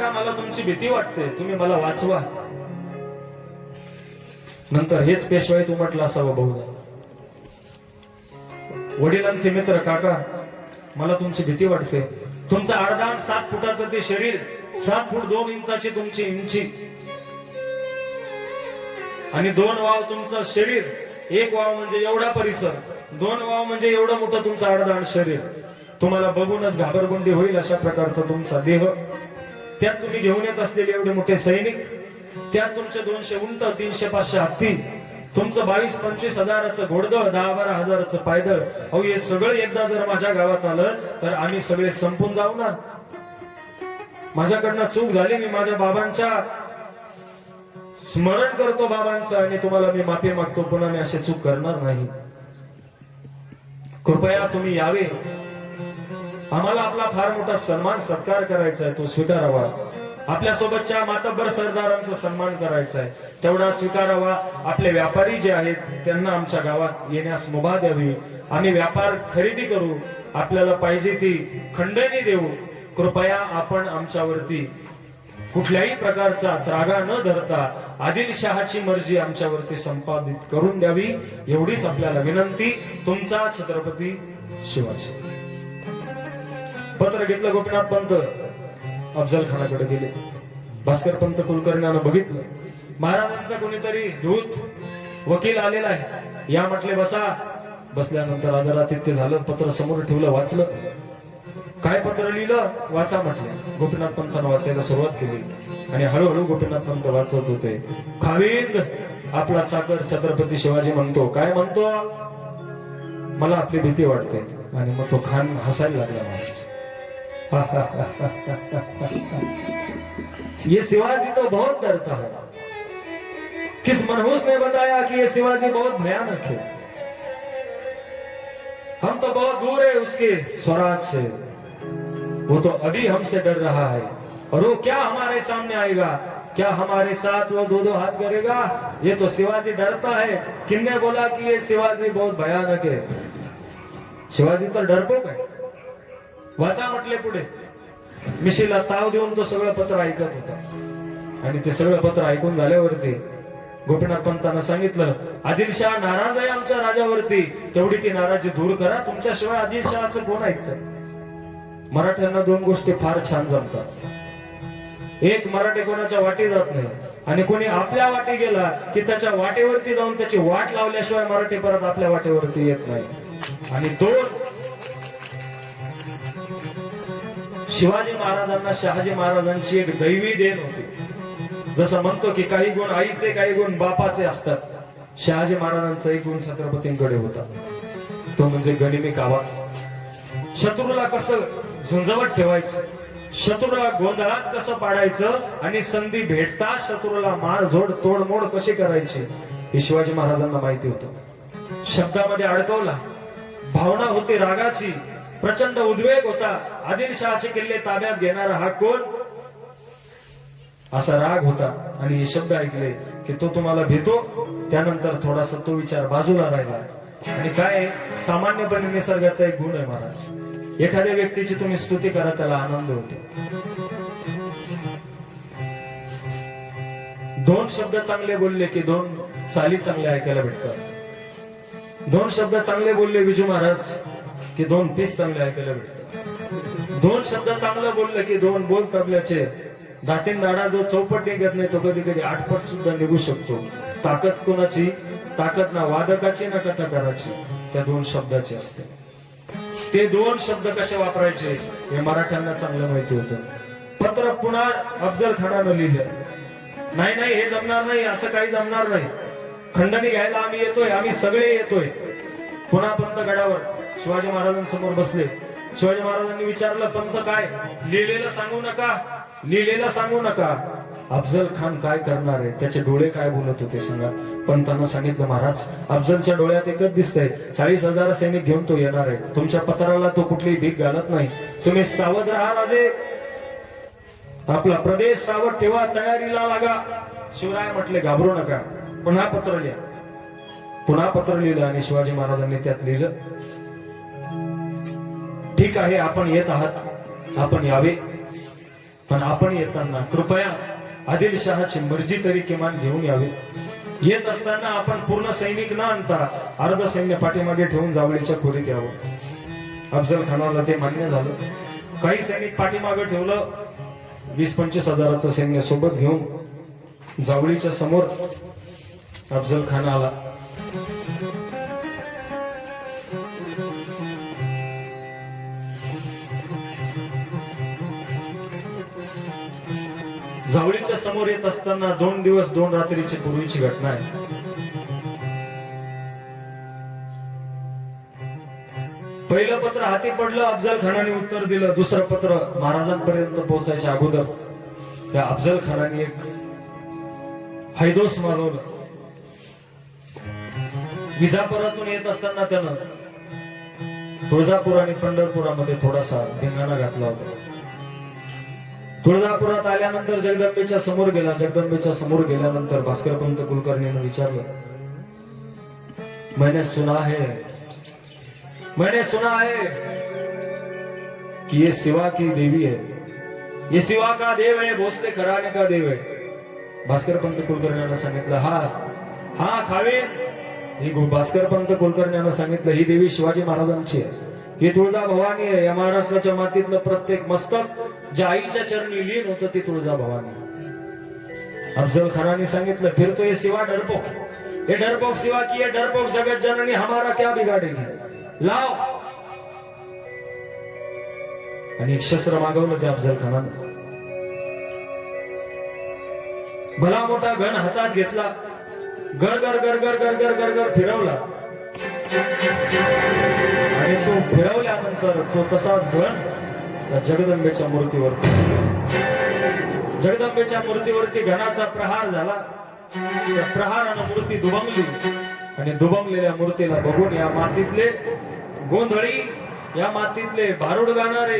काका मला तुमची भीती वाटते, तुम्ही मला वाचवा. नंतर हेच पेशवाईत उमटला असावं बहुधा. वडिलांचे मित्र, काका मला तुमची भीती वाटते. तुमचं आडदान 7 फुटाचं ते शरीर, 7 फूट 2 इंचाची तुमची इंची, आणि 2 वाव तुमचं शरीर. 1 वाव म्हणजे एवढा परिसर, 2 वाव म्हणजे एवढं मोठं तुमचं आडदान शरीर. तुम्हाला बघूनच घाबरगुंडी होईल अशा प्रकारचा तुमचा देह. त्यात तुम्ही घेऊन येत असलेले एवढे मोठे सैनिक, त्यात तुमचे 200 उंट, 300-500 हत्ती, तुमचं 22-25 हजाराचं घोडदळ, 10-12 हजाराचं पायदळ. अहो हे सगळं एकदा जर माझ्या गावात आलं तर आम्ही सगळे संपून जाऊ ना. माझ्याकडनं चूक झाली, मी माझ्या बाबांच्या स्मरण करतो बाबांचं, आणि तुम्हाला मी माफी मागतो, पुन्हा मी अशी चूक करणार नाही. कृपया तुम्ही यावे. आम्हाला आपला फार मोठा सन्मान सत्कार करायचा आहे, तो स्वीकारावा. आपल्या सोबतच्या मातब्बर सरदारांचा सन्मान करायचा आहे, तेवढा स्वीकारावा. आपले व्यापारी जे आहेत त्यांना आमच्या गावात येण्यास मुभा द्यावी. आम्ही व्यापार खरेदी करू, आपल्याला पाहिजे ती खंडणी देऊ. कृपया आपण आमच्यावरती कुठल्याही प्रकारचा त्रागा न धरता आदिलशहाची मर्जी आमच्यावरती संपादित करून द्यावी, एवढीच आपल्याला विनंती. तुमचा छत्रपती शिवाजी. पत्र घेतलं गोपीनाथ पंत, अफजल खानाकडे गेले. भास्कर पंत कुलकर्ण्यानं बघितलं, महाराजांचा कोणीतरी दूत वकील आलेला आहे, या म्हटले बसा. बसल्यानंतर आदरातिथ्य झालं. पत्र समोर ठेवलं, वाचलं. काय पत्र लिहिलं, वाचा म्हटलं. गोपीनाथ पंतानं वाचायला सुरुवात केली आणि हळूहळू गोपीनाथ पंत वाचत होते. खाविंद आपला चाकर छत्रपती शिवाजी म्हणतो. काय म्हणतो, मला आपली भीती वाटते. आणि मग तो खान हसायला लागला. ये शिवाजी तो बहुत डरता है. किस मनहूस ने बताया कि ये शिवाजी बहुत भयानक है. हम तो बहुत दूर है उसके स्वराज से, वो तो अभी हमसे डर रहा है. और वो क्या हमारे सामने आएगा, क्या हमारे साथ वो 2-2 हाथ करेगा. ये तो शिवाजी डरता है. किसने बोला कि ये शिवाजी बहुत भयानक है. शिवाजी तर डरपोक आहे. वाचा म्हटले पुढे. मिशीला ताव देऊन तो सगळं पत्र ऐकत होता. आणि ते सगळं पत्र ऐकून झाल्यावरती गोपीनाथ पंतांना सांगितलं, आदिलशाह नाराज आहे आमच्या राजावरती, तेवढी ती नाराजी दूर करा. तुमच्याशिवाय आदिलशहाचं कोण ऐकतं. मराठ्यांना 2 गोष्टी फार छान जमतात. एक, मराठी कोणाच्या वाटी जात नाही, आणि कोणी आपल्या वाटी गेला की त्याच्या वाटेवरती जाऊन त्याची वाट लावल्याशिवाय मराठी परत आपल्या वाटेवरती येत नाही. आणि 2, शिवाजी महाराजांना शहाजी महाराजांची एक दैवी देण होती. जसं म्हणतो की काही गुण आईचे, काही गुण बापाचे असतात. शहाजी महाराजांचा एक गुण छत्रपतींकडे होता, तो म्हणजे गनिमी कावा. शत्रूला कसं झुंजवत ठेवायचं, शत्रूला गोंधळात कसं पाडायचं, आणि संधी भेटता शत्रूला मारझोड तोडमोड कशी करायची, हे शिवाजी महाराजांना माहिती होतं. शब्दामध्ये अडकवला, भावना होती रागाची, प्रचंड उद्वेग होता. आदिलशहाचे किल्ले ताब्यात घेणारा हा कोण, असा राग होता. आणि हे शब्द ऐकले की तो तुम्हाला भेटो. त्यानंतर थोडासा तो विचार बाजूला राहिला. आणि काय, सामान्यपणे निसर्गाचा एक गुण आहे महाराज, एखाद्या व्यक्तीची तुम्ही स्तुती करा त्याला आनंद होतो. 2 शब्द चांगले बोलले की 2 चाली चांगल्या ऐकायला भेटतात. 2 शब्द चांगले बोलले विजू महाराज की 2 पीस चांगले ऐकायला भेटतात. 2 शब्द चांगलं बोलले की 2 बोल तबल्याचे दातीन दाडा जो चौपट निघत नाही तो कधी कधी 8 पट सुद्धा निघू शकतो. ताकद कोणाची, ताकद ना वादकाची ना कथाकाराची, त्या 2 शब्दाची असते. ते 2 शब्द कसे वापरायचे हे मराठ्यांना चांगलं माहिती होतं. पत्र पुन्हा अफजल खानानं लिहिलं. नाही नाही, हे जमणार नाही, असं काही जमणार नाही. खंडणी घ्यायला आम्ही येतोय, आम्ही सगळे येतोय. पुन्हा पंत गडावर शिवाजी महाराजांसमोर बसले. शिवाजी महाराजांनी विचारलं, पंत काय लिहिलेलं सांगू नका, लिहिलेलं सांगू नका. अफजल खान काय करणार आहे, त्याचे डोळे काय बोलत होते सांगा. पंतांना सांगितलं, महाराज अफजलच्या डोळ्यात एकच दिसतंय, 40,000 सैनिक घेऊन तो येणार आहे. तुमच्या पत्राला तो कुठलीही भीक घालत नाही. तुम्ही सावध राहा राजे, आपला प्रदेश सावध ठेवा, तयारीला लागा. शिवराय म्हटले, घाबरू नका, पुन्हा पत्र लिहा. पुन्हा पत्र लिहिलं आणि शिवाजी महाराजांनी त्यात लिहिलं, ठीक आहे आपण येत आहात, आपण यावे. पण आपण येताना कृपया आदिलशहाची मर्जी तरी किमान घेऊन यावी. येत असताना आपण पूर्ण सैनिक न आणता अर्ध सैन्य पाठीमागे ठेवून जावळीच्या खोलीत यावं. अफजल खानाला ते मान्य झालं. काही सैनिक पाठीमागे ठेवलं. 20-25 हजाराचं सैन्य सोबत घेऊन जावळीच्या समोर अफजल खान आला. जावळीच्या समोर येत असताना 2 दिवस 2 रात्रीची पूर्वीची घटना आहे. पहिलं पत्र हाती पडलं. अफजल खानाने उत्तर दिलं. दुसरं पत्र महाराजांपर्यंत पोहोचायच्या अगोदर त्या अफजल खानाने एक हैदोस मागवलं. विजापुरातून येत असताना त्यानं तुळजापूर आणि पंढरपुरामध्ये थोडासा धिंगाणा घातला होता. तुळजापुरात आल्यानंतर जगदंबेच्या समोर गेला. जगदंबेच्या समोर गेल्यानंतर भास्करपंत कुलकर्णीने विचारलं, मैंने सुना है कि ये शिवा की देवी है, ये शिवा का देव है, भोसले घराणे का देव है. भास्करपंत कुलकर्णीने सांगितलं, हा खावे. ही भास्करपंत कुलकर्णीने सांगितलं, ही देवी शिवाजी महाराजांची आहे. ही तुळजा भवानी आहे. या महाराष्ट्राच्या मातीतलं प्रत्येक मस्तक ज्या आईच्या चरणी लीन होतं ती तुळजा भवानी. अफजल खानाने सांगितलं, फिर तो ये शिवा डरपोक, ये डरपोक शिवा की, ये डरपोक जगत जननी हमारा क्या बिगाड़ेगी, लाओ. आणि एक शस्त्र मागवलं त्या अफजल खानाने. भला मोठा घन हातात घेतला. गर गर गर गर गर गर गर गर फिरवला. आणि तो फिरवल्यानंतर तो तसाच घन त्या जगदंबेच्या मूर्तीवरती घनाचा प्रहार झाला. त्या प्रहारानं मूर्ती दुबंगली. आणि दुबंगलेल्या मूर्तीला बघून या मातीतले गोंधळी, या मातीतले भारुड गाणारे,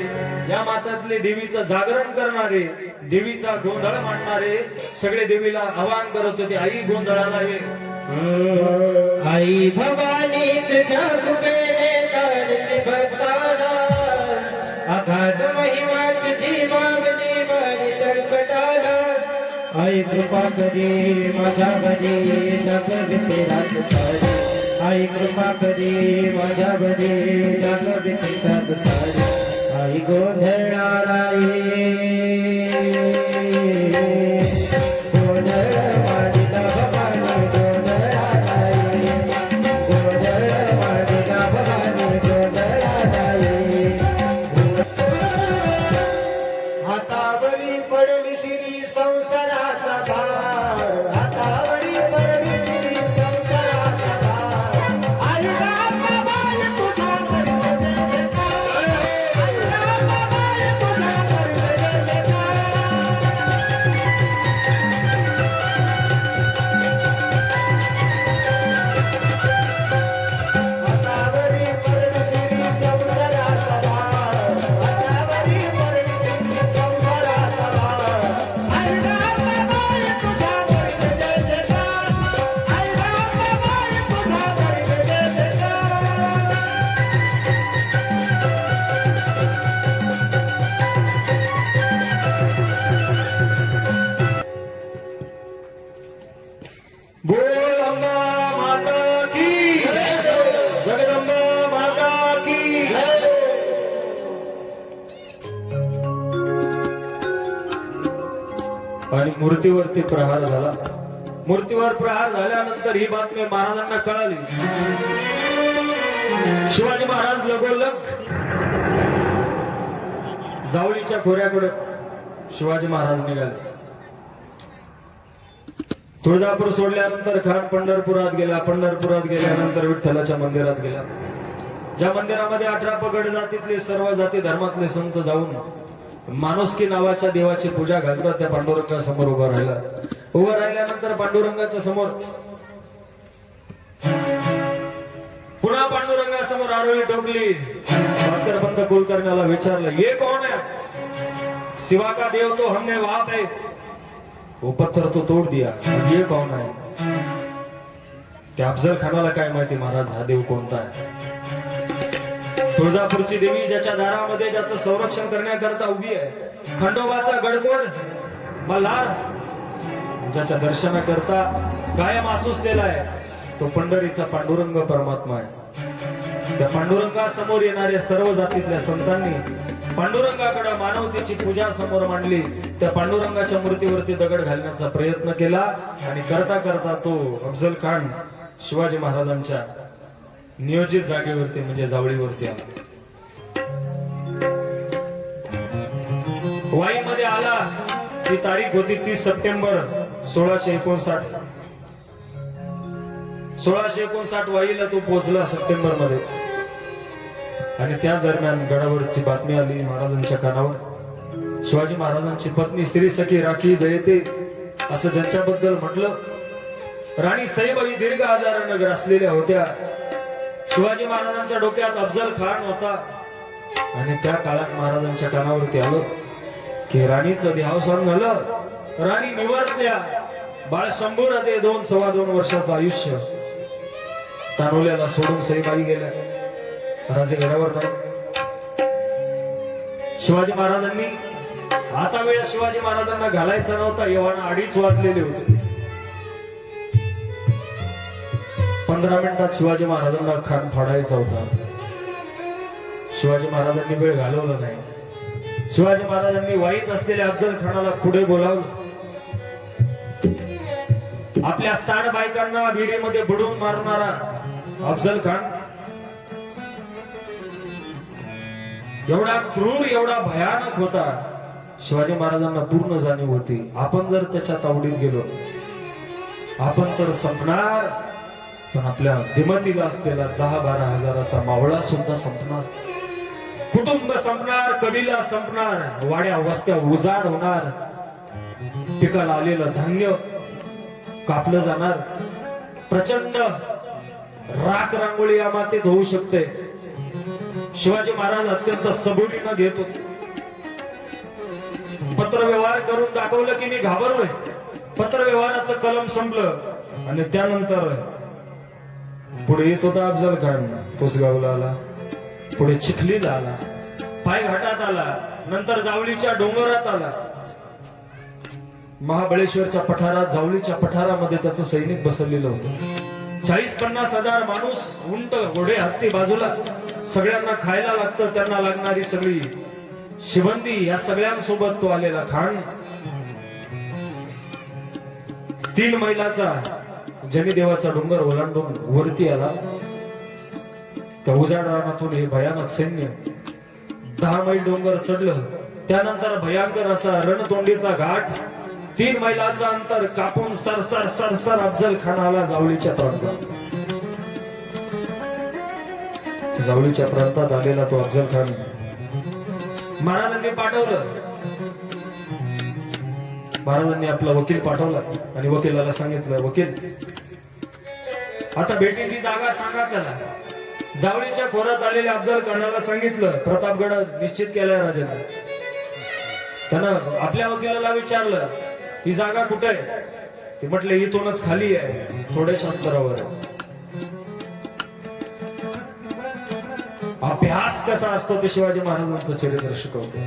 या मातातले देवीचं जागरण करणारे, देवीचा गोंधळ मांडणारे सगळे देवीला आवाहन करत होते, आई गोंधळाला ये. आई भवानी तुझ्या कुबेरेदारची भक्ताना, अगाध महिमा तुझी मागणी बरी संकटाला. आई कृपा करी माझ्यावरी जगविते रात सारी, आई कृपा करी माझ्यावरी जगविते सात सारी. आई गोंधळाला ये, गोंधळ माडिला भवानी गोंधळाला ये, गोंधळ माडिला भवानी गोंधळाला ये. हातावरी पडली श्री संसाराचा भार, हातावरी पडली श्री संसाराचा भार. आई रामाबाई तुझा करते जयकार, आई रामाबाई तुझा करते जयकार. हातावरी पडली श्री संसाराचा भार, हातावरी पडली श्री संसाराचा भार. आई रामाबाई तुझा करते जयकार, आई रामाबाई तुझा करते जयकार. बोल अंबा माता की जय, जगदंबा माता की जय. आणि मूर्तीवरती प्रहार झाला. मूर्तीवर प्रहार झाल्यानंतर ही बातमी महाराजांना कळाली. शिवाजी महाराज लगोलग जावळीच्या खोऱ्याकडे शिवाजी महाराज निघाले. तुळजापूर सोडल्यानंतर खान पंढरपुरात गेला. पंढरपुरात गेल्यानंतर विठ्ठलाच्या मंदिरात गेला. ज्या मंदिरामध्ये 18 पगड जातीतले सर्व जाती धर्मातले संत जाऊन माणुसकी नावाच्या देवाची पूजा घालतात, त्या पांडुरंगासमोर उभा राहिला. उभं राहिल्यानंतर पांडुरंगाच्या समोर पुन्हा पांडुरंगासमोर आरोळी ठोकली. भास्करपंत कुलकर्ण्याला विचारलं, ये कौन है? शिवा का देव तो हमने वहां पे वो पत्थर तो तोड़ दिया, ये कौन है? त्या अफजल खानाला काय माहिती महाराज हा देव कोणता आहे. तुळजापूरची देवी ज्याच्या दारामध्ये ज्याचं संरक्षण करण्याकरता उभी आहे, खंडोबाचा गडकोट मल्हार ज्याच्या दर्शनाकरता कायम आसुसलेला आहे, तो पंढरीचा पांडुरंग परमात्मा आहे. त्या पांडुरंगासमोर येणाऱ्या सर्व जातीतल्या संतांनी पांडुरंगाकडे मानवतेची पूजा समोर मांडली. त्या पांडुरंगाच्या मूर्तीवरती दगड घालण्याचा प्रयत्न केला आणि करता करता तो अफजल खान शिवाजी महाराजांच्या नियोजित जागेवरती म्हणजे जावळीवरती आला. वाईमध्ये आला. ती तारीख होती 30 सप्टेंबर 1659. 1659 वाईला तो पोहोचला सप्टेंबर मध्ये. आणि त्याच दरम्यान गडावरची बातमी आली महाराजांच्या कानावर. शिवाजी महाराजांची पत्नी श्री सखी राखी जयते असं ज्यांच्याबद्दल म्हटलं. राणी सईबाई दीर्घ आजारानं ग्रासलेल्या होत्या. शिवाजी महाराजांच्या डोक्यात अफजल खान होता. आणि त्या काळात महाराजांच्या कानावरती आलं की राणीचं देहावसान झालं. राणी निवर्तल्या. बाळ शंभूर ते 2-2.25 वर्षाचं आयुष्य तानोल्याला सोडून सईबाई गेल्या. राजेगडावर नाही. शिवाजी महाराजांनी आता वेळ शिवाजी महाराजांना घालायचा नव्हता. एव्हाना 2:30 वाजलेले होते. 15 मिनिटात शिवाजी महाराजांना खान फाडायचा होता. शिवाजी महाराजांनी वेळ घालवला नाही. शिवाजी महाराजांनी वाईत असलेल्या अफजल खानाला पुढे बोलावलं. आपल्या 60 बायकांना विहिरीमध्ये बुडवून मारणारा अफजल खान एवढा क्रूर, एवढा भयानक होता. शिवाजी महाराजांना पूर्ण जाणीव होती, आपण जर त्याच्या तावडीत गेलो आपण तर संपणार. पण आपल्या दिमतीला असलेला 10-12 हजाराचा मावळा सुद्धा संपणार. कुटुंब संपणार, कबिला संपणार, वाड्या वस्त्या उजाड होणार, पिकाला आलेलं धान्य कापलं जाणार. प्रचंड राख रांगोळी या मातीत होऊ शकते. शिवाजी महाराज अत्यंत सबुरीनं घेत होते. पत्रव्यवहार करून दाखवलं की मी घाबरलोय. पत्रव्यवहाराचं कलम संपलं आणि त्यानंतर पुढे येत होता अफजल खान. पुसगावला आला, पुढे चिखलीला आला, पायघाटात आला, नंतर जावळीच्या डोंगरात आला. महाबळेश्वरच्या पठारात, जावळीच्या पठारामध्ये त्याचं सैनिक बसवलेलं होतं. 40-50 हजार माणूस, उंट, घोडे, हत्ती बाजूला. सगळ्यांना खायला लागतं, त्यांना लागणारी सगळी शिबंदी या सगळ्यांसोबत तो आलेला खान 3 मैलाचा जनीदेवाचा डोंगर ओलांडून वरती आला. त्या उजाड रानातून हे भयानक सैन्य 10 मैल डोंगर चढलं. त्यानंतर भयंकर असा रणतोंडीचा घाट 3 मैलाचं अंतर कापून सरसर सरसर अफजल खान आला जावळीच्या प्रांतात. जावळीच्या प्रांतात आलेला तो अफजल खान महाराजांनी पाठवलं. महाराजांनी आपला वकील पाठवला आणि वकिलाला सांगितलं, वकील आता भेटीची जागा सांगा त्याला. जावळीच्या खोऱ्यात आलेल्या अफजल खानाला सांगितलं, प्रतापगड निश्चित केलाय राजाने. त्यानं आपल्या वकिलाला विचारलं ही जागा कुठे आहे. ते म्हटले इथूनच खाली आहे, थोड्याशा अंतरावर. अभ्यास कसा असतो ते शिवाजी महाराजांचं चरित्र शिकवतो.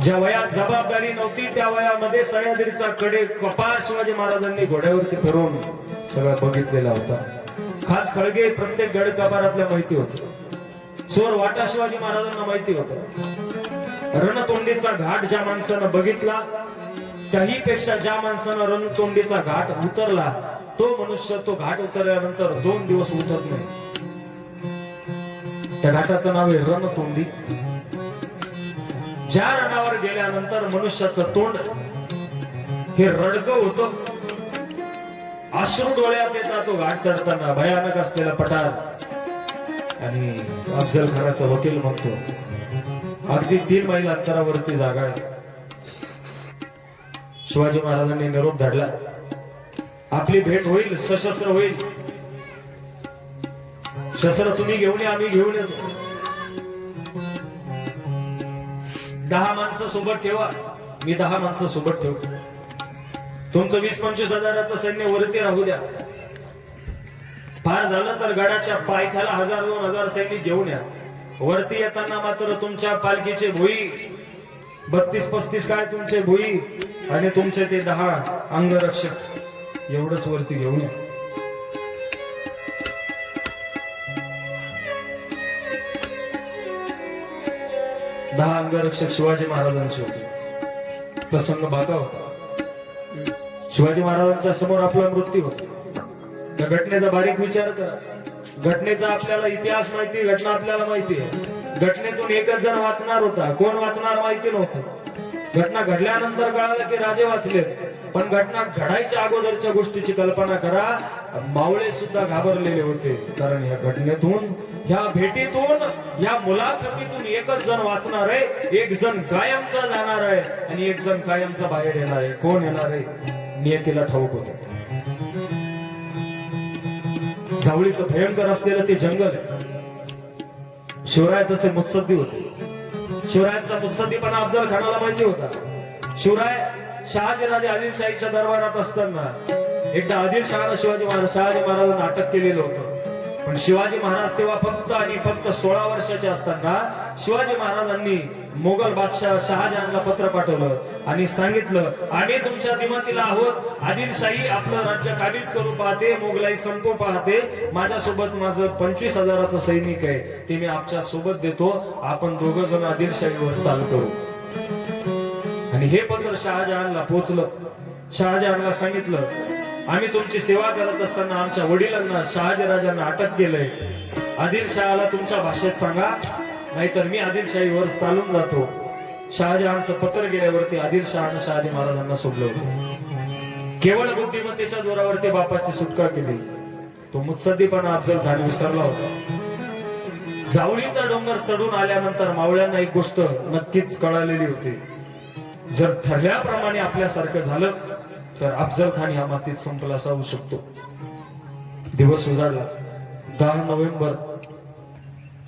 ज्या वयात जबाबदारी नव्हती त्या वयामध्ये सह्याद्रीचा कडे कपाळ शिवाजी महाराजांनी घोड्यावरती फिरवून सगळं बघितलेला होता. खास खळगे प्रत्येक गड कबारातल्या माहिती होते. चोर वाटा शिवाजी महाराजांना माहिती होतं. रणतोंडीचा घाट ज्या माणसानं बघितला त्याही पेक्षा ज्या माणसानं रणतोंडीचा घाट उतरला तो मनुष्य तो घाट उतरल्यानंतर 2 दिवस उतरत नाही. त्या घाटाचं नाव आहे रणतोंडी. ज्या रणावर गेल्यानंतर मनुष्याचं तोंड हे रडकं होतं, अश्रू डोळ्यात येतात तो घाट चढताना. भयानक असलेला पठार. आणि अफजल खानाचा वकील म्हणतो अगदी 3 मैल अंतरावरती जागा आहे. शिवाजी महाराजांनी निरोप धाडला, आपली भेट होईल, सशस्त्र होईल. शस्त्र तुम्ही घेऊन या, आम्ही घेऊन येतो. 10 माणसं सोबत ठेवा, मी 10 माणसं सोबत ठेवतो. तुमचं 20-25 हजाराचं सैन्य वरती राहू द्या. फार झालं तर गडाच्या पायथ्याला 1000-2000 सैनिक घेऊन या. वरती येताना मात्र तुमच्या पालखीचे भुई 32-35 काय तुमचे भुई आणि तुमचे ते 10 अंगरक्षक एवढंच वरती घेऊन या. दहा अंगरक्षक शिवाजी महाराजांचे होते. प्रसंग बाका होता. शिवाजी महाराजांच्या समोर आपला मृत्यू होता. त्या घटनेचा बारीक विचार करा. घटनेचा आपल्याला इतिहास माहिती, घटना आपल्याला माहिती आहे. घटनेतून एकच जण वाचणार होता. कोण वाचणार माहिती नव्हतं. घटना घडल्यानंतर कळालं की राजे वाचले, पण घटना घडायच्या अगोदरच्या गोष्टीची कल्पना करा. मावळे सुद्धा घाबरलेले होते, कारण या घटनेतून, ह्या भेटीतून, या मुलाखतीतून एकच जण वाचणार आहे, एक जण कायमचा जाणार आहे आणि एक जण कायमचा बाहेर येणार आहे. कोण येणार आहे नियतीला ठाऊक होतं. जावळीचं भयंकर असलेलं ते जंगल आहे. शिवराय तसे मुत्सद्दी होते. शिवरायांचा मुत्सद्दीपणा अफजल खानाला माहिती होता. शिवराय शहाजीराजे आदिलशाहीच्या दरबारात असताना एकदा आदिलशहानं शहाजी महाराजांना अटक केलेलं होतं. पण शिवाजी महाराज तेव्हा फक्त आणि फक्त 16 वर्षाचे असताना शिवाजी महाराजांनी मोगल बादशाह शहाजहानला पत्र पाठवलं आणि सांगितलं, आम्ही तुमच्या दिमतीला आहोत. आदिलशाही आपलं राज्य काबीज करू पाहते, मोगलाई संपू पाहते. माझ्यासोबत माझं 25,000चं सैनिक आहे, ते मी आपच्या सोबत देतो. आपण दोघं जण आदिलशाहीवर चाल करू. आणि हे पत्र शहाजहानला पोहोचलं. शहाजहानला सांगितलं, आम्ही तुमची सेवा करत असताना आमच्या वडिलांना, शहाजी राजांना अटक केलंय. आदिलशहाला तुमच्या भाषेत सांगा, नाहीतर मी आदिलशाहीवर चालून जातो. शहाजहानचं पत्र गेल्यावरती आदिलशहानं शहाजी महाराजांना सोडलं होतं. केवळ बुद्धिमत्तेच्या जोरावरती बापाची सुटका केली. तो मुत्सद्दीपणा अफजल खान विसरला होता. जावळीचा डोंगर चढून आल्यानंतर मावळ्यांना एक गोष्ट नक्कीच कळालेली होती, जर ठरल्याप्रमाणे आपल्यासारखं झालं तर अफजल खान या मातीत संपला होऊ शकतो. दिवस उजाडला. 10 नोव्हेंबर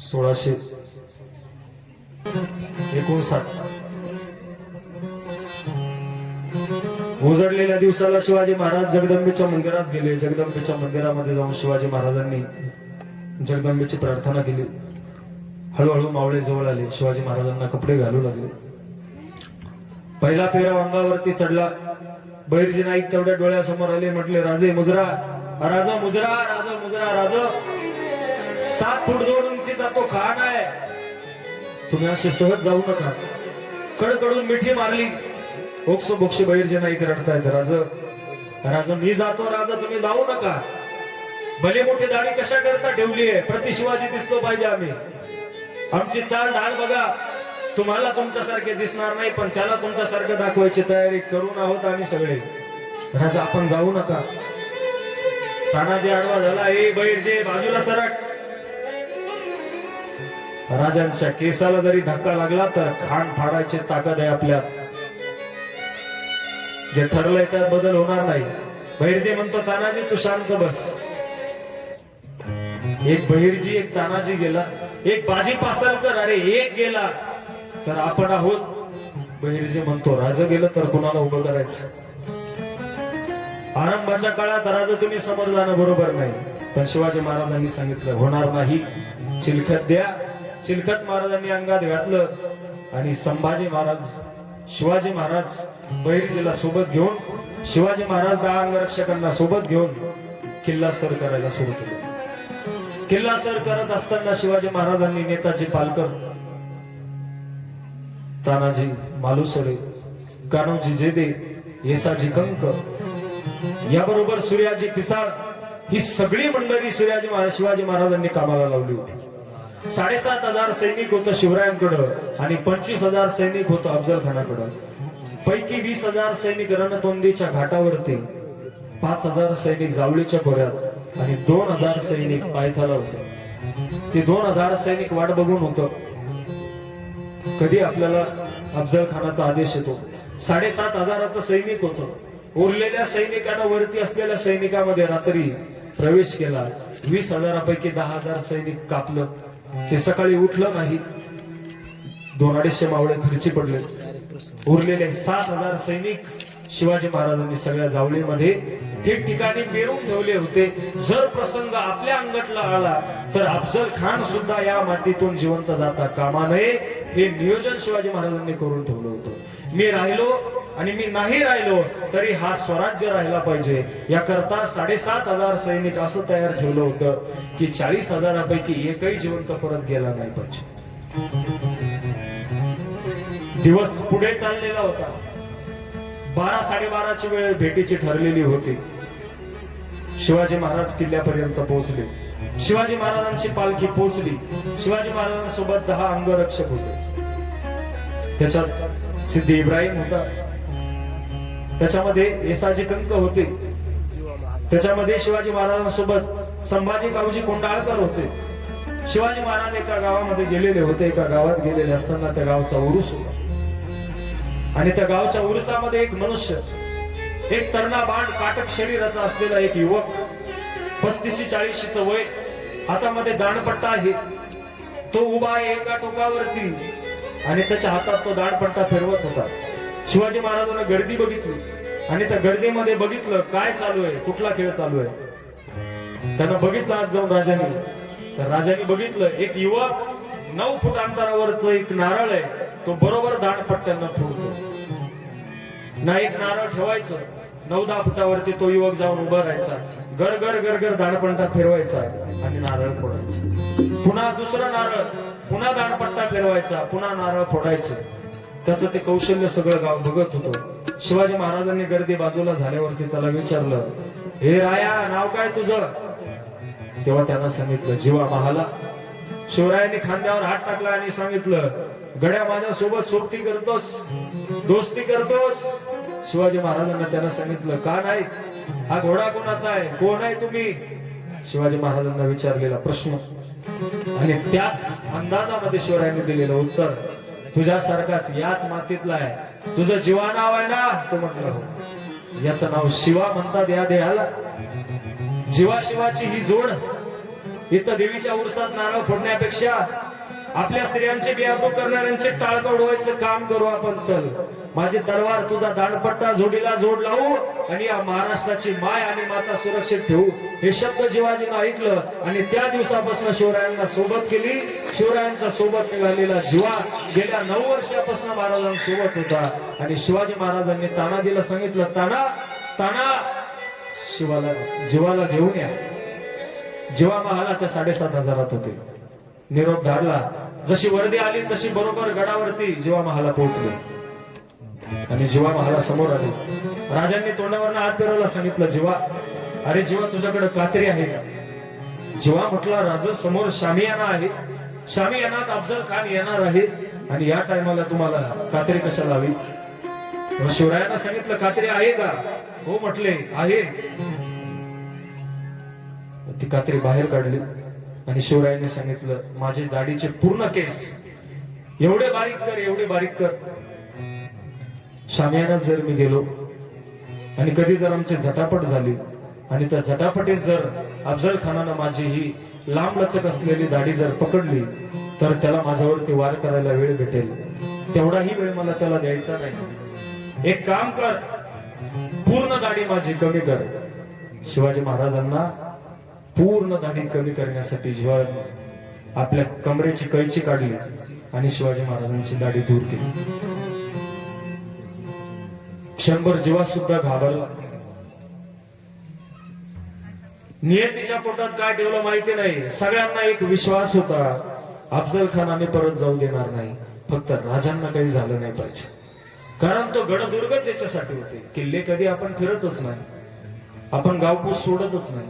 1659. उजडलेल्या दिवसाला शिवाजी महाराज जगदंबेच्या मंदिरात गेले. जगदंबेच्या मंदिरामध्ये जाऊन शिवाजी महाराजांनी जगदंबेची प्रार्थना केली. हळूहळू मावळे जवळ आले. शिवाजी महाराजांना कपडे घालू लागले. पहिला पेरा अंगावरती चढला. बहिर्जी नाईक तेवढ्या डोळ्यासमोर आले. म्हटले, राजे मुजरा, राजा मुजरा, राजा मुजरा, राजा 7 फूट 2 उंचीचा तो खान आहे, तुम्ही असे सहज जाऊ नका. कडकडून मिठी मारली. ओक्सो बोक्षी बहिर्जी नाईक रडतायत. राजा मी जातो, राजा तुम्ही जाऊ नका. भले मोठी दाढी कशा करता ठेवली आहे, प्रति शिवाजी दिसलो पाहिजे आम्ही. आमची चाल ढाल बघा. तुम्हाला तुमच्यासारखे दिसणार नाही, पण त्याला तुमच्यासारखं दाखवायची तयारी करून आहोत आम्ही सगळे. राजा आपण जाऊ नका. तानाजी आडवा झाला. ए बहिर्जे बाजूला सरक. राजांच्या केसाला जरी धक्का लागला तर खान फाडायची ताकद आहे आपल्यात. जे ठरलंय त्यात बदल होणार नाही. बहिर्जे म्हणतो, तानाजी तू शांत बस. एक बहिर्जी, एक तानाजी गेला. एक बाजी पासलकर, अरे एक गेला तर आपण आहोत. बहिर्जी म्हणतो, राजा गेलं तर कुणाला उभं करायचं. आरंभाच्या काळात राजा तुम्ही समोर जाणं बरोबर नाही, पण शिवाजी महाराजांनी सांगितलं होणार नाही. चिलखत द्या. चिलखत महाराजांनी अंगात घातलं आणि संभाजी महाराज, शिवाजी महाराज बहिर्जीला सोबत घेऊन, शिवाजी महाराज 10 अंगरक्षकांना सोबत घेऊन किल्ला सर करायला सुरू केलं. किल्ला सर करत असताना शिवाजी महाराजांनी नेताजी पालकर, तानाजी मालुसरे, कान्होजी जेदे, येसाजी कंक, याबरोबर सूर्याजी पिसाळ, ही सगळी मंडळी शिवाजी महाराजांनी कामाला लावली होती. 7,500 सैनिक होतं शिवरायांकडं आणि 25,000 सैनिक होतं अफजल खानाकडं. पैकी 20,000 सैनिक रणतोंदीच्या घाटावरती, 5,000 सैनिक जावळीच्या खोऱ्यात आणि 2,000 सैनिक पायथ्याला होतं. ते 2,000 सैनिक वाट बघून होतं कधी आपल्याला अफजल खानाचा आदेश येतो. 7,500 सैनिक होतं. उरलेल्या सैनिकांना वरती असलेल्या सैनिकांमध्ये रात्री प्रवेश केला. 20,000 पैकी 10,000 सैनिक कापलं. ते सकाळी उठलं नाही. 200-250 मावळे खर्ची पडले. उरलेले 7,000 सैनिक शिवाजी महाराजांनी सगळ्या जावळीमध्ये ठिकठिकाणी पेरून ठेवले होते. जर प्रसंग आपल्या अंगठला आला तर अफजल खान सुद्धा या मातीतून जिवंत जाता कामा नये, हे नियोजन शिवाजी महाराजांनी करून ठेवलं होतं. मी राहिलो आणि मी नाही राहिलो तरी हा स्वराज्य राहिला पाहिजे, याकरता 7,500 सैनिक असं तयार ठेवलं होतं की 40,000पैकी एकही जिवंत परत गेला नाही पाहिजे. दिवस पुढे चाललेला होता. 12-12:30ची वेळ भेटीची ठरलेली होती. शिवाजी महाराज किल्ल्यापर्यंत पोहोचले. शिवाजी महाराजांची पालखी पोहोचली. शिवाजी महाराजांसोबत 10 अंगरक्षक होते. त्याच्यात सिद्धी इब्राहिम होता, त्याच्यामध्ये येसाजी कंक होते, त्याच्यामध्ये शिवाजी महाराजांसोबत संभाजी कावजी कोंडाळकर होते. शिवाजी महाराज एका गावामध्ये गेलेले होते. एका गावात गेलेले असताना त्या गावचा उरूस होता आणि त्या गावच्या उरुसामध्ये एक मनुष्य, एक तरणा बांड काटक शरीराचा असलेला एक युवक, 35-40चं वय, हातामध्ये दाणपट्टा आहे, तो उभा आहे एका टोकावरती आणि त्याच्या हातात तो दाणपट्टा फिरवत होता. शिवाजी महाराजांना गर्दी बघितली आणि त्या गर्दीमध्ये बघितलं काय चालू आहे, कुठला खेळ चालू आहे. त्यांना बघितलं आज जाऊन राजांनी, तर राजांनी बघितलं एक युवक 9 फूट अंतरावरच एक नारळ आहे, तो बरोबर दाणपट्ट्यांना फोडतो. ना एक नारळ ठेवायचं, 9-10 फुटावरती तो युवक जाऊन उभा राहायचा, गर गर गर गर दाणपट्टा फिरवायचा आणि नारळ फोडायचा. पुन्हा दुसरा नारळ, पुन्हा दाणपट्टा फिरवायचा, पुन्हा नारळ फोडायचं. त्याचं ते कौशल्य सगळं गाव बघत होतं. शिवाजी महाराजांनी गर्दी बाजूला झाल्यावरती त्याला विचारलं, हे राया, नाव काय तुझं? तेव्हा त्यांना सांगितलं जीवा महाला. शिवरायांनी खांद्यावर हात टाकला आणि सांगितलं, गड्या माझ्या सोबत सोबती करतोस, दोस्ती करतोस? शिवाजी महाराजांना त्यांना सांगितलं, का नाही? हा घोडा कोणाचा आहे, कोण आहे तुम्ही? शिवाजी महाराजांना विचारलेला प्रश्न आणि त्याच अंदाजामध्ये शिवरायांनी दिलेलं उत्तर, तुझ्यासारखाच याच मातीतला आहे, तुझं जीवा नाव आहे ना? तो म्हटलं हो. याचं नाव शिवा म्हणतात या देहाला. जीवा शिवाची ही जोड. इथं देवीच्या उरसात नारळ फोडण्यापेक्षा आपल्या स्त्रियांचे बियाबू करणाऱ्यांचे टाळकं उडवायचं काम करू आपण. चल, माझी तलवार तुझा दाणपट्टा जोडीला जोड लावू आणि या महाराष्ट्राची माय आणि माता सुरक्षित ठेवू. हे शब्द शिवाजीनं ऐकलं आणि त्या दिवसापासून शिवरायांना सोबत केली. शिवरायांच्या सोबत निघालेला जीवा गेल्या 9 वर्षापासून महाराजांसोबत होता आणि शिवाजी महाराजांनी तानाजीला सांगितलं, ताना ताना शिवाला जीवाला घेऊन या. जीवा महाला त्या 7,500 होते. निरोप धाडला. जशी वर्दी आली तशी बरोबर गडावरती जीवा महाला पोहोचले आणि जीवा महाला समोर आले. राजांनी तोंडावरनं हात फिरवला, सांगितलं, जीवा, अरे जीवा, तुझ्याकडे कात्री आहे का? जीवा म्हटला, राजा समोर शामियाना आहे, शामियानात अफजल खान येणार आहे आणि या टायमाला तुम्हाला कात्री कशाला हवी? शिवरायांना सांगितलं, कात्री आहे का? हो म्हटले, आहे. ती कात्री बाहेर काढली आणि शिवरायांनी सांगितलं, माझे दाढीचे पूर्ण केस एवढे बारीक कर, एवढे बारीक कर. शामियानात जर मी गेलो आणि कधी जर आमची झटापट झाली आणि त्या झटापटीत जर अफजल खानानं माझी ही लांब लचक असलेली दाढी जर पकडली तर त्याला माझ्यावरती वार करायला वेळ भेटेल. तेवढाही वेळ मला त्याला द्यायचा नाही. एक काम कर, पूर्ण दाढी माझी कमी कर. शिवाजी महाराजांना पूर्ण दाढी कमी करण्यासाठी जेव्हा आपल्या कमरेची कैची काढली आणि शिवाजी महाराजांची दाढी दूर केली. क्षणभर जीवा सुद्धा घाबरला. नियतीच्या पोटात काय ठेवलं माहिती नाही. सगळ्यांना एक विश्वास होता, अफजल खान आम्ही परत जाऊ देणार नाही, फक्त राजांना काही झालं नाही पाहिजे. कारण तो गडदुर्गच याच्यासाठी होते. किल्ले कधी आपण फिरतच नाही, आपण गावकूस सोडतच नाही.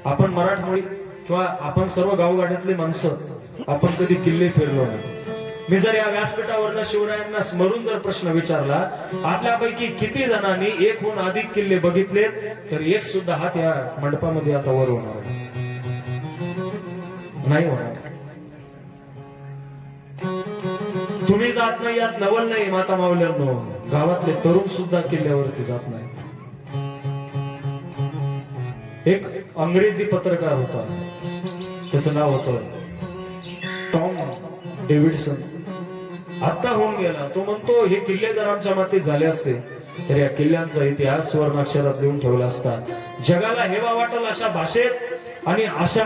आपण मराठमोळी किंवा आपण सर्व गावगाड्यातली माणसं आपण कधी किल्ले फिरलो नाही. मी जर या व्यासपीठावर शिवरायांना स्मरून जर प्रश्न विचारला, आपल्यापैकी किती जणांनी 1 हून अधिक किल्ले बघितलेत, तर एक सुद्धा हात या मंडपामध्ये आता वर होणार नाही. होणार. तुम्ही जात नाही यात नवल नाही माता मावल्यांनो. गावातले तरुण सुद्धा किल्ल्यावरती जात नाहीत. एक अंग्रेजी पत्रकार होता, त्याचं नाव होतं टॉम डेव्हिडसन. आता होऊन गेला. तो म्हणतो, हे किल्ले जर आमच्या मातीत झाले असते तर या किल्ल्यांचा इतिहास स्वर्णाक्षरात लिहून ठेवला असता जगाला हेवा वाटेल अशा भाषेत आणि अशा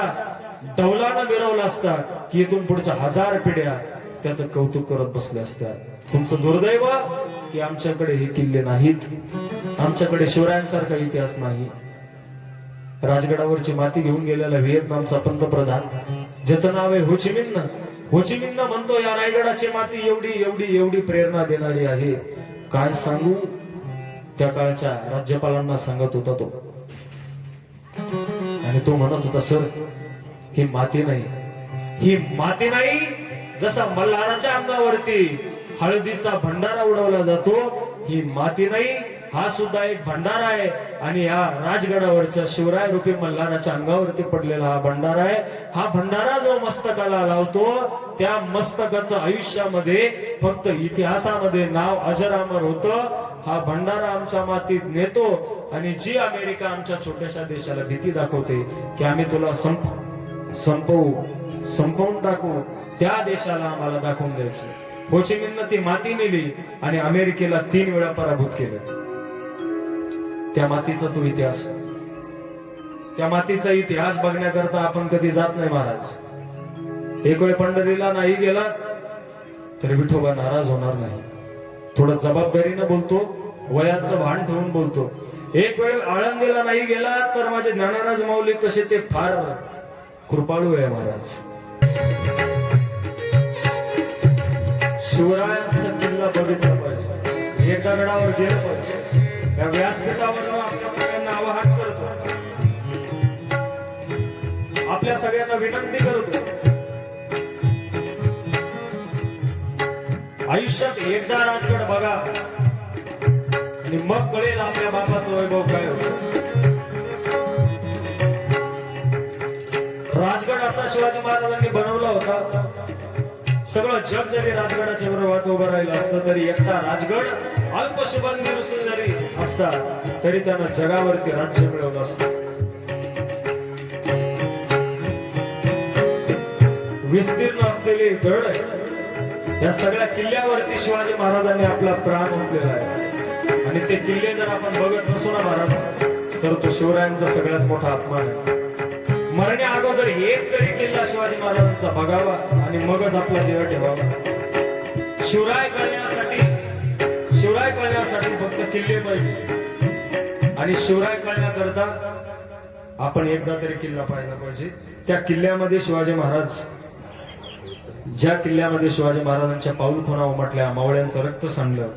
डौलानं मिरवला असता की इथून पुढच्या 1000 पिढ्या त्याचं कौतुक करत बसल्या असत्या. तुमचं दुर्दैव की आमच्याकडे हे किल्ले नाहीत, आमच्याकडे शिवरायांसारखा इतिहास नाही. राजगडावरची माती घेऊन गेलेला व्हिएतनामचा पंतप्रधान ज्याचं नाव आहे होचिमिन्ह, होचिमिन्ह म्हणतो या रायगडाची माती एवढी एवढी एवढी प्रेरणा देणारी आहे. काय सांगू, त्या काळच्या राज्यपालांना सांगत होता तो, आणि तो म्हणत होता सर ही माती नाही, ही माती नाही. जसा मल्हाराच्या अंगावरती हळदीचा भंडारा उडवला जातो, ही माती नाही, हा सुद्धा एक भंडारा आहे. आणि या राजगडावरच्या शिवराय रूपी मल्हाराच्या अंगावरती पडलेला हा भंडारा आहे. हा भंडारा जो मस्तकाला लावतो त्या मस्तकाचं आयुष्यामध्ये फक्त इतिहासामध्ये नाव अजरामर होतं. हा भंडारा आमच्या मातीत नेतो आणि जी अमेरिका आमच्या छोट्याशा देशाला भीती दाखवते की आम्ही तुला संपवून टाकू, त्या देशाला आम्हाला दाखवून द्यायचं. होचिमिन्हनं ती माती नेली आणि अमेरिकेला 3 वेळा पराभूत केलं. त्या मातीचा तो इतिहास, त्या मातीचा इतिहास बघण्याकरता आपण कधी जात नाही महाराज. एक वेळ पंढरीला नाही गेला तरी विठोबा नाराज होणार नाही. थोडं जबाबदारीनं बोलतो, वयाचं भान ठेवून बोलतो. एक वेळ आळंदीला नाही गेला तर माझे ज्ञानराज माऊली तसे ते फार कृपाळू आहे महाराज. शिवरायांचा किल्ला बघितला पाहिजे, एकदा गडावर गेलं पाहिजे. या व्यासपीठावर आपल्या सगळ्यांना आवाहन करतो, आपल्या सगळ्यांना विनंती करतो, आयुष्यात एकदा राजगड बघा आणि मग कळेल आपल्या बापाचं वैभव काय होतं. राजगड असा शिवाजी महाराजांनी बनवला होता. सगळं जग जरी राजगडाच्या विरोधात उभं राहिलं असतं तरी एकटा राजगड अल्पशुभांगी जरी असता तरी त्यानं जगावरती राज्य मिळवलं असतं. विस्तीर्ण असलेली धड या सगळ्या किल्ल्यावरती शिवाजी महाराजांनी आपला प्राण ओतलेला आहे. आणि ते किल्ले जर आपण बघत नसू ना महाराज तर तो शिवरायांचा सगळ्यात मोठा अपमान आहे. मरण्या अगोदर एक तरी किल्ला शिवाजी महाराजांचा बघावा आणि मगच आपला देह ठेवावा. शिवराय कळण्यासाठी फक्त किल्ले पाहिजे आणि शिवराय कळण्याकरता आपण एकदा तरी किल्ला पाहायला पाहिजे. त्या किल्ल्यामध्ये शिवाजी महाराज, ज्या किल्ल्यामध्ये शिवाजी महाराजांच्या पाऊलखुणा उमटल्या, मावळ्यांचं रक्त सांडलं,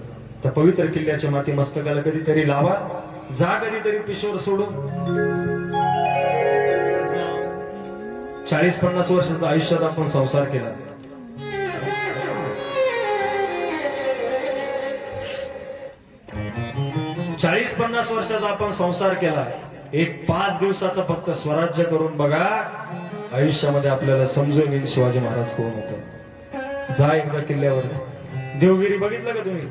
त्या पवित्र किल्ल्याच्या माती मस्तकाला कधीतरी लावा. जा कधीतरी पिशोर सोडून. 40-50 वर्षाच्या आयुष्यात आपण संसार केला. चाळीस 50 वर्षाचा आपण संसार केला. एक 5 दिवसाचा फक्त स्वराज्य करून बघा, आयुष्यामध्ये आपल्याला समजून येईल शिवाजी महाराज कोण होते. जा एकदा किल्ल्यावरती. देवगिरी बघितलं का तुम्ही?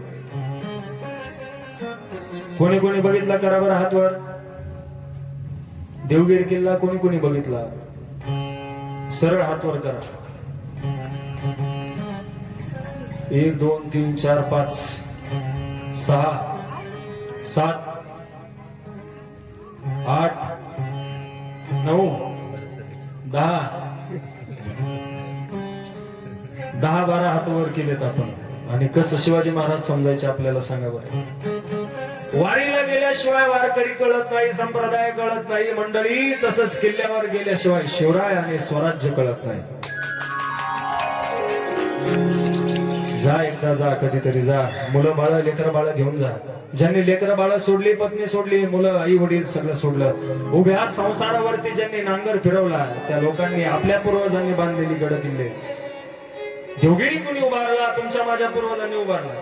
कोणी कोणी बघितला करा बरं हातवर. देवगिरी किल्ला कोणी कोणी बघितला? सरळ हातवर करा. 1 2 3 4 5 6 7 8 9 10 12 हातवर केलेत आपण. आणि कसं शिवाजी महाराज समजायचे आपल्याला सांगा बरं. वारीला गेल्याशिवाय वारकरी कळत नाही, संप्रदाय कळत नाही मंडळी. तसंच किल्ल्यावर गेल्याशिवाय शिवराय आणि स्वराज्य कळत नाही. जा एकदा, जा कधीतरी जा. मुलं बाळ, लेकर बाळ घेऊन जा. ज्यांनी लेकर बाळ सोडली, पत्नी सोडली, मुलं, आई वडील सगळं सोडलं, उभ्या संसारावरती ज्यांनी नांगर फिरवला, त्या लोकांनी आपल्या पूर्वजांनी बांधलेली गड किल्ले. देवगिरी कोणी उभारला? तुमच्या माझ्या पूर्वजांनी उभारला.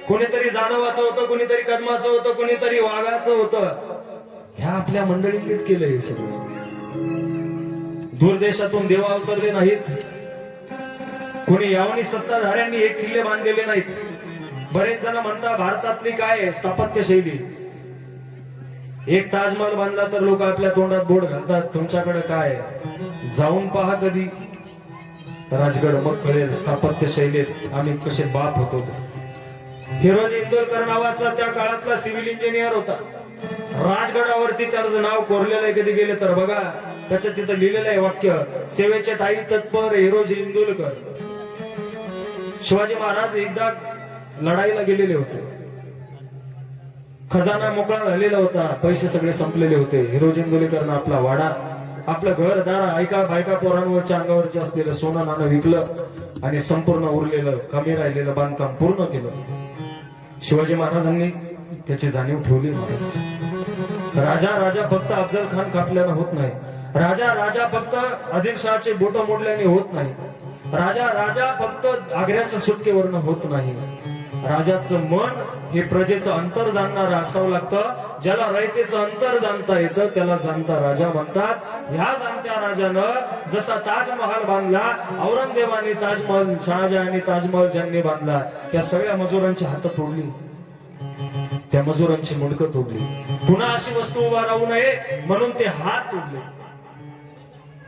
कोणीतरी जाधवाचं होतं, कोणीतरी कदमाचं होतं, कोणीतरी वाघाचं होतं. ह्या आपल्या मंडळींनीच केलं हे सगळं. दूरदेशातून देव अवतरले नाहीत, कोणी यावनी सत्ताधाऱ्यांनी हे किल्ले बांधलेले नाहीत. बरेच जण म्हणतात भारतातली काय स्थापत्य शैली, एक ताजमहल बांधला तर लोक आपल्या तोंडात बोट घालतात. तुमच्याकडे काय? जाऊन पहा कधी राजगड, मग कळेल स्थापत्य शैलीत आम्ही कसे बाप होतो. हिरोजी इंदोरकर नावाचा त्या काळातला सिव्हिल इंजिनियर होता. राजगडावरती त्याचं नाव कोरलेलं आहे. कधी गेले तर बघा, त्याच्या तिथं लिहिलेलं आहे वाक्य, सेवेच्या ठाई तत्पर हिरोजी इंदोरकर. शिवाजी महाराज एकदा लढाईला गेलेले होते. खजाना मोकळा झालेला होता, पैसे सगळे संपलेले होते. हिरोजी इंदोरकरनं आपला वाडा, आपलं घरदार, ऐका बायका पोरांवरच्या अंगावरचे असलेलं सोनं नाणं विकलं आणि संपूर्ण उरलेलं कमी राहिलेलं बांधकाम पूर्ण केलं. शिवाजी महाराजांनी त्याची जाणीव ठेवली. राजा फक्त अफजल खान कापल्यानं होत नाही. राजा फक्त आदिलशहाचे बोट मोडल्याने होत नाही. राजा फक्त आग्र्याच्या सुटकेवरनं होत नाही. राजाचं मन हे प्रजेचं अंतर जाणणारं असावं लागतं. ज्याला रयतेचं अंतर जाणता येतं त्याला जाणता राजा म्हणतात. ह्या जाणत्या राजानं जसा ताजमहाल बांधला, औरंगजेबाने ताजमहल, शहाजहाने ताजमहल ज्यांनी बांधला, त्या सगळ्या मजुरांची हात तोडली, त्या मजुरांची मुंडकं तोडली. पुन्हा अशी वस्तू उभा राहू नये म्हणून ते हात तोडले.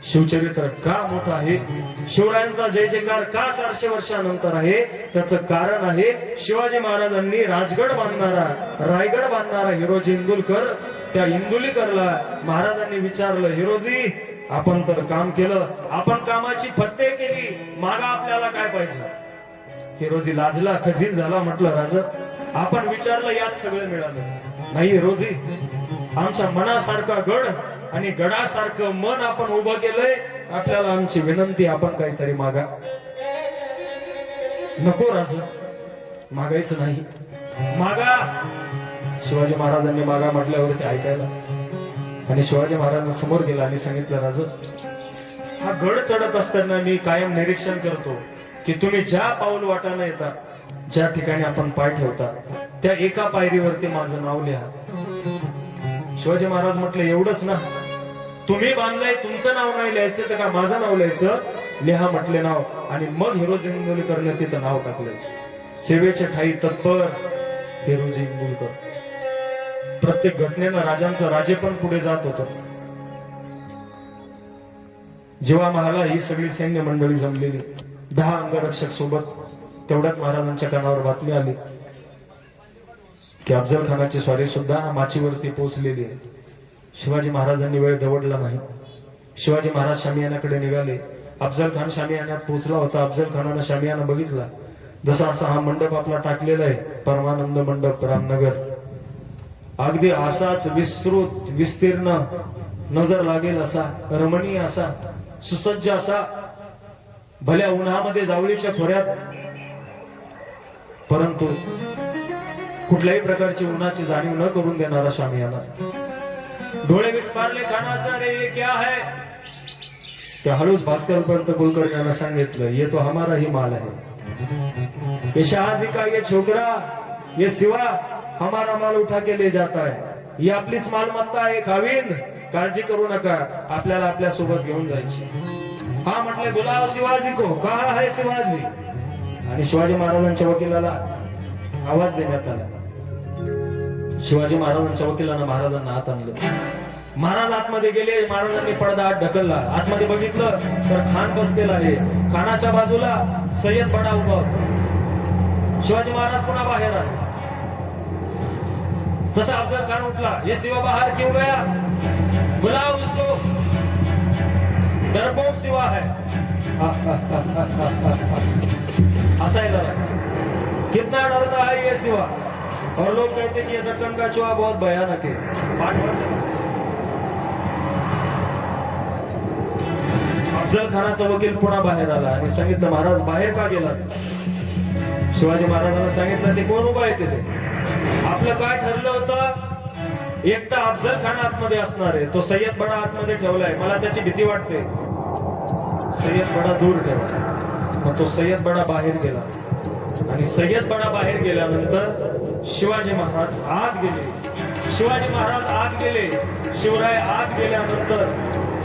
शिवचरित्र का मोठं आहे, शिवरायांचा जय जयकार का 400 वर्षानंतर आहे, त्याचं कारण आहे शिवाजी महाराजांनी राजगड बांधणारा, रायगड बांधणारा हिरोजी इंदुलकर. त्या इंदुलीकरला महाराजांनी विचारलं, हिरोजी आपण तर काम केलं, आपण कामाची फत्ते केली, मागा आपल्याला काय पाहिजे? हिरोजी लाजला, खजील झाला. म्हटलं राजा, आपण विचारलं यात सगळं मिळालं नाही हिरोजी. आमच्या मनासारखा गड आणि गडासारखं मन आपण उभं केलंय. आपल्याला आमची विनंती, आपण काहीतरी मागा. नको राजा, मागायचं नाही, मागा. शिवाजी महाराजांनी मागा म्हटल्यावरती ऐकायला आणि शिवाजी महाराजांना समोर गेला आणि सांगितलं, राजा हा गड चढत असताना मी कायम निरीक्षण करतो की तुम्ही ज्या पाऊल वाटाने येता, ज्या ठिकाणी आपण पाय ठेवता, त्या एका पायरीवरती माझं नाव लिहा. शिवाजी महाराज म्हटले, एवढंच ना, तुम्ही बांधलंय, तुमचं नाव नाही लिहायचं तर का माझं नाव लिहायचं? लिहा म्हटले नाव. आणि मग हिरोजी इंदुलीकरने तिथं नाव टाकलंय, सेवेच्या ठाई तत्पर हिरोजी इंदुलीकर. प्रत्येक घटनेनं राजांचं राजे पण पुढे जात होतं. जेव्हा महाला ही सगळी सैन्य मंडळी जमलेली, 10 अंगरक्षक सोबत, तेवढ्यात महाराजांच्या कानावर बातमी आली की अफजल खानाची स्वारी सुद्धा माचीवरती पोहोचलेली आहे. शिवाजी महाराजांनी वेळ दवडला नाही. शिवाजी महाराज शामियानाकडे निघाले. अफजल खान शामियानात पोहोचला होता. अफजल खानानं शामियाना बघितला. जसा असा हा मंडप आपला टाकलेला आहे, परमानंद मंडप, रामनगर, अगदी असाच विस्तृत विस्तीर्ण, नजर लागेल असा, रमणीय असा, सुसज्ज असा, भल्या उन्हामध्ये जावळीच्या खोऱ्यात, परंतु कुठल्याही प्रकारची उन्हाची जाणीव न करून देणारा शामियाना. डोळे विस्पारले खानाचा, रे ये क्या है? त्या हळूच भास्कर पंत कुलकर्णी सांगितलं, ये तो हमारा ही माल है, ये शहाजी का ये छोकरा, ये सिवा हमारा माल उठा के ले जाता है, ही आपलीच मालमत्ता आहे खाविंद, काळजी करू नका, आपल्याला आपल्या सोबत घेऊन जायची. हा म्हटले, बुलाव शिवाजी को. कहा है शिवाजी? आणि शिवाजी महाराजांच्या वकिलाला आवाज देण्यात आला. शिवाजी महाराजांच्या वकिलांना महाराजांना आत आणलं. महाराज आतमध्ये गेले. महाराजांनी पडदा आत ढकलला. आतमध्ये बघितलं तर खान बसलेला आहे. खानाच्या बाजूला सय्यद बडा उभा होता. शिवाजी महाराज पुन्हा बाहेर आले. जसा अफजल खान उठला, ये सिवा बाहर क्यों गया? बुलाओ उसको, डरपोक सिवा है. हंसायला लगा. कितना डरता है ये सिवा? और लोग कहते कि ये दक्कन का चूहा बहुत भयानक है. अफजल खानाचा वकील पुन्हा बाहेर आला आणि सांगितलं, महाराज बाहेर का गेला? शिवाजी महाराजांना सांगितलं, ते कोण उभा आहे तिथे? आपलं काय ठरलं होतं? एकटा अफजल खान आतमध्ये असणार आहे, तो सय्यद बडा आतमध्ये ठेवलाय, मला त्याची भीती वाटते. सय्यद बडा दूर ठेवला. मग तो सय्यद बडा बाहेर गेला आणि सय्यद बडा बाहेर गेल्यानंतर शिवाजी महाराज आत गेले. शिवाजी महाराज आत गेले. शिवराय आत गेल्यानंतर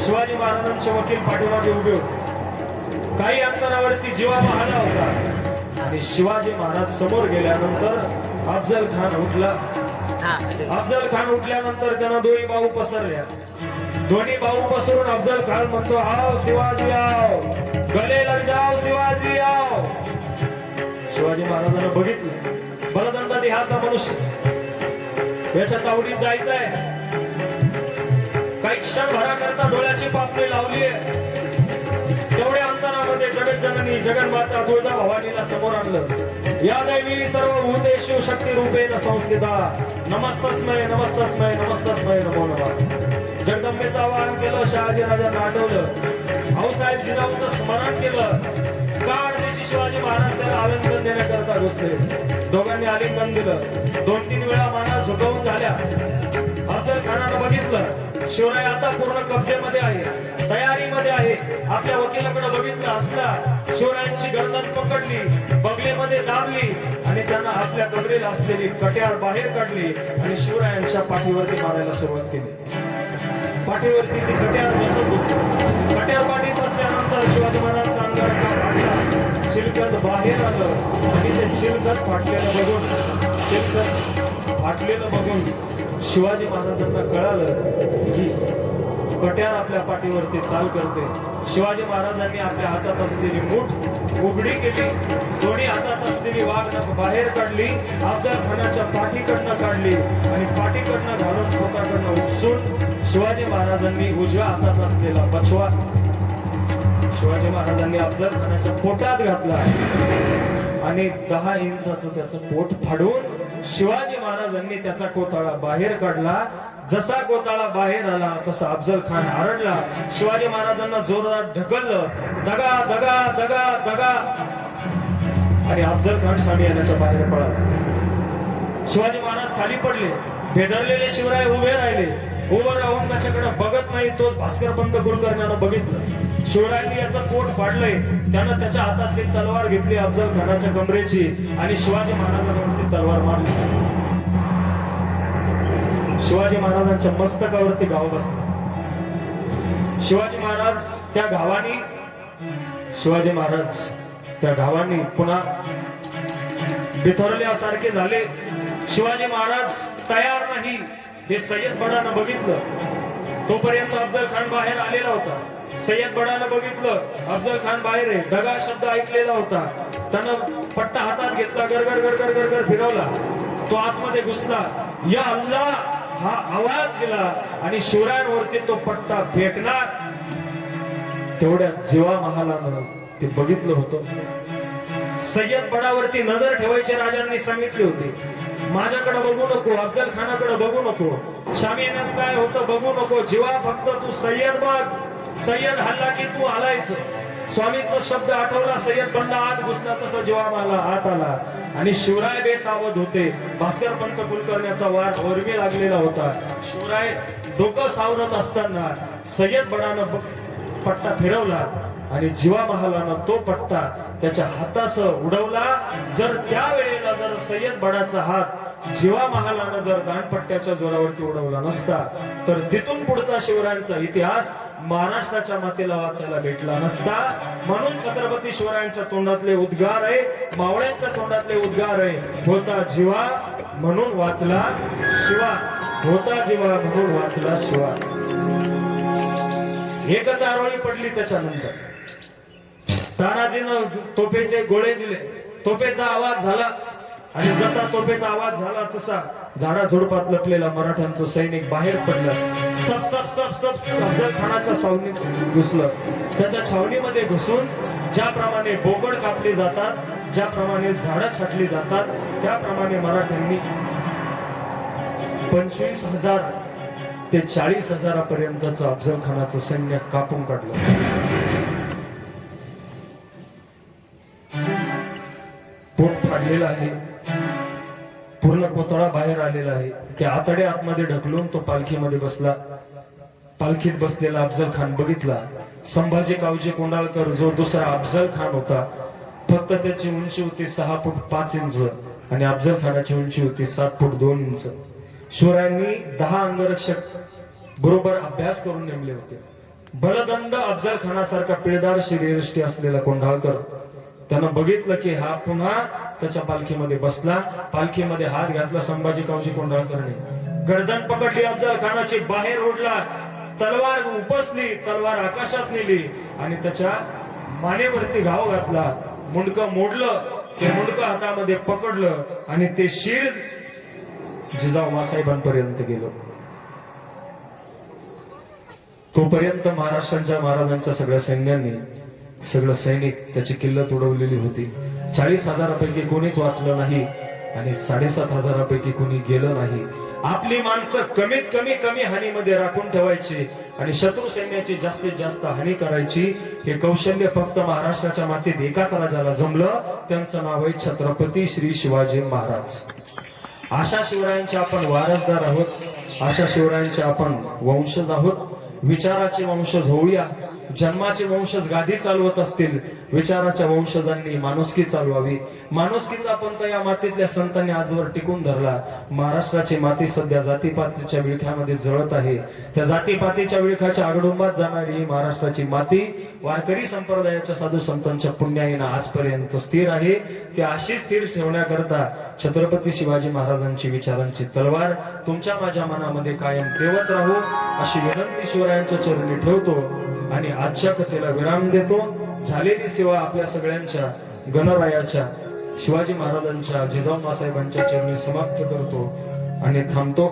शिवाजी महाराजांचे वकील पाठीमागे उभे होते. काही अंतरावरती जीवा महाला होता आणि शिवाजी महाराज समोर गेल्यानंतर अफजल खान उठला. अफजल खान उठल्यानंतर त्यांना दोन्ही बाहू पसरल्या. दोन्ही बाहू पसरून अफजल खान म्हणतो, आओ शिवाजी आओ, गले लग जाओ शिवाजी आओ. शिवाजी महाराजांना बघितलं. बलदंड देहाचा मनुष्य याच्या तावडीत जायचंय. काही क्षणभरा करता डोळ्याची पापणी लावली आहे. तेवढ्या अंतरामध्ये जगज्जननी जगन्माता तुळजा भवानीला समोर आणलं. या दैवी सर्व भूतेषु शक्ती रूपेण संस्थिता नमस्तस्मय नमस्तस्मय नमस्तस्मय नमो नमः. जगदंबेचं आवाहन केलं. शहाजी राजांना आठवलं. आऊसाहेब जिजाऊंचं स्मरण केलं. काळ दिवशी शिवाजी महाराज त्याला आलिंगन देण्याकरता घुसले. दोघांनी आलिंगन दिलं. 2-3 वेळा माना झुकवून झाल्या. अफजल खानानं बघितलं शिवराय आता पूर्ण कब्जेमध्ये आहे, तयारीमध्ये आहे. आपल्या वकिलाकडे बघितलं असता शिवरायांची गर्दन पकडली, बगलेमध्ये दाबली आणि त्यांना आपल्या कबरेला असलेली कट्यार बाहेर काढली आणि शिवरायांच्या पाठीवरती मारायला सुरुवात केली. पाठीवरती ती कट्यार बसत होती. कट्यार पाठी बसल्यानंतर शिवाजी महाराजांचा अंगारका फाटला. चिलखत बाहेर आलं आणि ते चिलखत फाटलेलं बघून शिवाजी महाराजांना कळालं की कट्यार आपल्या पाठीवरती चाल करते. शिवाजी महाराजांनी आपल्या हातात असलेली मूठ उघडी केली. दोन्ही हातात असलेली वाघनख बाहेर काढली. अफजल खानाच्या पाठीकडनं काढली आणि पाठीकडनं घालून पोटाकडनं उपसून शिवाजी महाराजांनी उजव्या हातात असलेला बछवा शिवाजी महाराजांनी अफजल खानाच्या पोटात घातला आणि 10 इंचाचं त्याचं पोट फाडून शिवाजी महाराजांनी त्याचा कोताळा बाहेर काढला. जसा कोताळा बाहेर आला तसा अफजल खान आरडला. शिवाजी महाराजांना जोरदार ढकललं. दगा दगा दगा दगा आणि अफजल खान शामियानाच्या बाहेर पळाला. शिवाजी महाराज खाली पडले. भेदरलेले शिवराय उभे राहिले. उभं राहून त्याच्याकडे बघत नाही. तोच भास्करपंत कुलकर्ण्यानं बघितलं. शिवरायांनी याचं पोट फाडलंय. त्यानं त्याच्या हातातली तलवार घेतली अफजल खानाच्या कमरेची आणि शिवाजी महाराजांवरती तलवार मारली. शिवाजी महाराजांच्या मस्तकावरती घाव बसला. शिवाजी महाराज त्या घावानी पुन्हा बिथरल्यासारखे झाले. शिवाजी महाराज तयार नाही हे सय्यद बडानं बघितलं. तोपर्यंत अफजल खान बाहेर आलेला होता. सय्यद बडानं बघितलं अफजल खान बाहेर आहे. दगा शब्द ऐकलेला होता. त्यानं पट्टा हातात घेतला. गरगर गरगर गरगर फिरवला. तो आतमध्ये घुसला. या अल्लाह हा आवाज दिला आणि शिवरायांवरती तो पट्टा फेकणार. तेवढ्या जीवा महालानं ते बघितलं होतं. सय्यद बडावरती नजर ठेवायचे राजांनी सांगितले होते. माझ्याकडे बघू नको, अफजल खानाकडे बघू नको, शामियानात काय होतं बघू नको. जीवा फक्त तू सय्यद बघ. सय्यद हल्ला की तू आलायच. स्वामीचा शब्द आठवला. सय्यद बंडा आत घुसला तसा जीवा मला आत आला आणि शिवराय बेसावध होते. भास्करपंत कुलकर्ण्याचा वार ओरवी लागलेला होता. शिवराय डोकं सावरत असताना सय्यद बडानं पट्टा फिरवला आणि जीवा महालानं तो पट्टा त्याच्या हातासह उडवला. जर त्यावेळेला जर सय्यद बडाचा हात जीवा महालानं जर दांडपट्ट्याच्या जोरावरती उडवला नसता तर तिथून पुढचा शिवरायांचा इतिहास महाराष्ट्राच्या मातेला वाचायला भेटला नसता. म्हणून छत्रपती शिवरायांच्या तोंडातले उद्गार आहे, मावळ्यांच्या तोंडातले उद्गार आहे. होता जीवा म्हणून वाचला शिवा. होता जीवा म्हणून वाचला शिवा. एकच आरोळी पडली. त्याच्यानंतर तानाजीनं तोफेचे गोळे दिले. तोफेचा आवाज झाला आणि जसा तोफेचा आवाज झाला तसा झाडाझुडपात लपलेला मराठ्यांचं सैनिक बाहेर पडलं. सब सब सब सब अफजल खानाच्या छावणीत घुसलं. त्याच्या छावणीमध्ये घुसून ज्याप्रमाणे बोकड कापली जातात, ज्याप्रमाणे झाडं छाटली जातात, त्याप्रमाणे मराठ्यांनी 25,000 ते 40,000 पर्यंतचं अफजल खानाचं सैन्य कापून काढलं. पोट फाडलेला आहे. पूर्ण कोतळा बाहेर आलेला आहे. ते आतडे आतमध्ये ढकलून तो पालखीमध्ये बसला. पालखीत बसलेला अफजल खान बघितला. संभाजी कावजी कोंडाळकर जो दुसरा अफजल खान होता, फक्त त्याची उंची होती 6 फूट 5 इंच आणि अफजल खानाची उंची होती 7 फूट 2 इंच. शिवरायांनी 10 अंगरक्षक बरोबर अभ्यास करून नेमले होते. बलदंड अफजल खानासारखा पिळदार शरीरयष्टी असलेला कोंढाळकर त्यानं बघितलं की हा पुन्हा त्याच्या पालखीमध्ये बसला. पालखीमध्ये हात घातला संभाजी कावजी कोंढाळकरने. गर्दन पकडली अफजल खानाची. बाहेर ओढला. तलवार उपसली. तलवार आकाशात नेली आणि त्याच्या मानेवरती घाव घातला. मुंडकं मोडलं ते मुंडकं हातामध्ये पकडलं आणि ते शिर जिजाऊ मासाहेबांपर्यंत गेलो. तोपर्यंत महाराष्ट्राच्या महाराजांच्या सगळ्या सैन्यांनी सगळं सैनिक त्याची किल्लत उडवलेली होती. 40,000पैकी कोणीच वाचलं नाही आणि 7,500पैकी कोणी गेलं नाही. आपली माणसं कमी हानीमध्ये राखून ठेवायची आणि शत्रू सैन्याची जास्तीत जास्त हानी करायची. हे कौशल्य फक्त महाराष्ट्राच्या मातीत एकाच राजाला जमलं. त्यांचं नाव आहे छत्रपती श्री शिवाजी महाराज. अशा शिवरायांचे आपण वारसदार आहोत. अशा शिवरायांचे आपण वंशज आहोत. विचाराचे वंशज होऊया. जन्माचे वंशज गादी चालवत असतील, विचाराच्या वंशजांनी माणुसकी चालवावी. माणुसकीचा पंथ या मातीतल्या संतांनी आजवर टिकून धरला. महाराष्ट्राची माती सध्या जातीपातीच्या विळख्यामध्ये जळत आहे. त्या जातीपातीच्या विळखाच्या आगडुंबात जाणारी ही महाराष्ट्राची माती वारकरी संप्रदायाच्या साधू संतांच्या पुण्याईनं आजपर्यंत स्थिर आहे. ती अशी स्थिर ठेवण्याकरता छत्रपती शिवाजी महाराजांची विचारांची तलवार तुमच्या माझ्या मनामध्ये कायम तेवत राहू अशी विनंती शिवरायांच्या चरणी ठेवतो आणि आजच्या कथेला विराम देतो. झालेली सेवा आपल्या सगळ्यांच्या गणरायाच्या शिवाजी महाराजांच्या जिजाऊ मासाहेबांच्या चरणी समाप्त करतो आणि थांबतो.